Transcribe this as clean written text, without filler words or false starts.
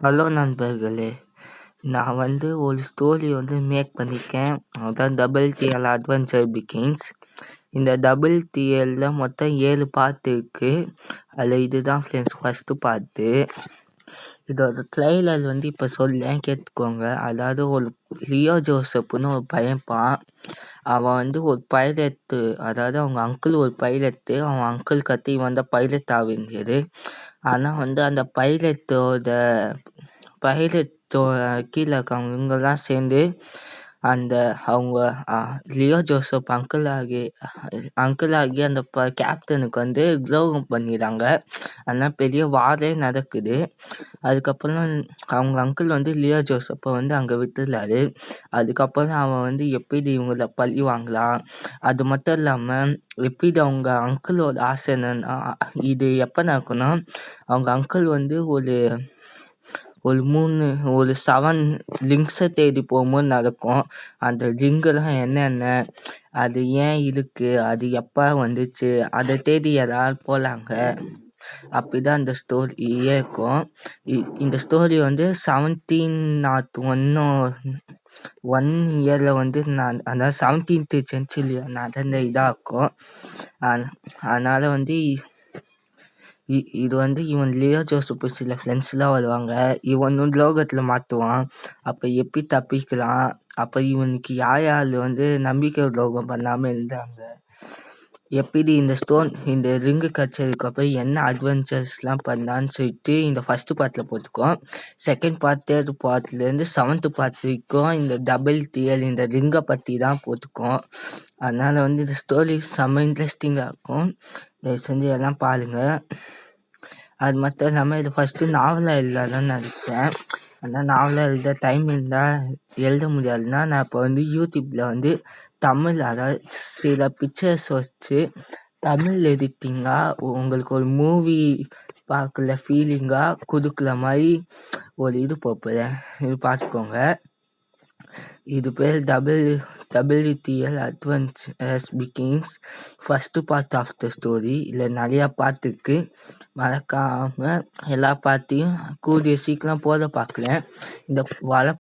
Hello நண்பர்களே! நான் ஒரு ஸ்டோரி மேக் பண்ணியிருக்கேன். அதான் டபுள் டிஎல் அட்வென்ச்சர் பிகின்ஸ். இந்த டபுள் டிஎல்ல மொத்தம் 7 பார்ட் இருக்கு. அதில் இதுதான் ஃப்ரெண்ட்ஸ் ஃபஸ்ட்டு பார்ட்டு. இதோட ட்ரெய்லர் இப்போ சொல்லேன் கேட்டுக்கோங்க. அதாவது ஒரு லியோ ஜோசப்னு ஒரு பையன்பான். அவன் ஒரு பைலட்டு, அதாவது அவங்க அங்கிள் ஒரு பைலட்டு. அவன் அங்கிள் கத்தி பைலட் ஆக வேண்டியது. ஆனால் அந்த பைலட்டோட கீழே இருக்கவங்க இவங்கெல்லாம் சேர்ந்து அவங்க லியோ ஜோசப் அங்கிள் ஆகி அந்த கேப்டனுக்கு துரோகம் பண்ணிடுறாங்க. அதனால் பெரிய வாரே நடக்குது. அதுக்கப்புறம் அவங்க அங்கிள் லியோ ஜோசப்பை அங்கே விட்டுடுறாரு. அதுக்கப்புறம் அவன் எப்படி இவங்கள பழி வாங்கலாம், அது மட்டும் இல்லாமல் எப்படி அவங்க அங்கிளோட ஆசை என்னன்னா, இது எப்போ நடக்குன்னா, அவங்க அங்கிள் ஒரு 7 லிங்க்ஸை தேடி போகும்போது நடக்கும். அந்த லிங்கெல்லாம் என்னென்ன, அது ஏன் இருக்கு, அது எப்போ வந்துச்சு, அதை தேடி யாராவது போகலாங்க. அப்படிதான் இந்த ஸ்டோரியே இருக்கும். இந்த ஸ்டோரி 1701 இயரில் அதாவது 17th century நடந்த இதாக இருக்கும். அதனால் இது இவன் லியோ ஜோசப் சில ஃப்ரெண்ட்ஸ்லாம் வருவாங்க. இவனும் லோகத்தில் மாட்டுவான். அப்போ எப்படி தப்பிக்கலாம், அப்போ இவனுக்கு யார் நம்பிக்கை துரோகம் பண்ணாமல் இருந்தாங்க, எப்படி இந்த ரிங்கு கட்சதுக்கப்புறம் என்ன அட்வென்ச்சர்ஸ்லாம் பண்ணான்னு சொல்லிட்டு இந்த ஃபஸ்ட்டு பார்ட்டில் போட்டுக்கோம். செகண்ட் பார்ட், தேர்ட் பார்ட்லேருந்து 7th பார்ட் வரைக்கும் இந்த டபுள் டிஎல் இந்த ரிங்கை பற்றி தான் போட்டுக்கோம். அதனால் இந்த ஸ்டோரி செம்ம இன்ட்ரெஸ்டிங்காக இருக்கும். தயவு செஞ்சு எல்லாம் பாருங்கள். அது மட்டும் இல்லாமல் இது ஃபஸ்ட்டு நாவலாக எழுதலான்னு நினச்சேன். ஆனால் நாவலாக எழுத டைம் இருந்தால் எழுத முடியாதுன்னா, நான் இப்போ யூடியூப்பில் தமிழ், அதாவது சில பிக்சர்ஸ் வச்சு தமிழ் எடிட்டிங்காக உங்களுக்கு ஒரு மூவி பார்க்கல ஃபீலிங்காக கொடுக்குற மாதிரி ஒரு இது போகிறேன். இது பார்த்துக்கோங்க. இது பேர் WTL adventures begins first part of the story. இதில் நிறையா பார்ட் இருக்குது. மறக்காமல் எல்லா பார்ட்டையும் கூடிய சீக்கிரம் போட பார்க்குறேன். இந்த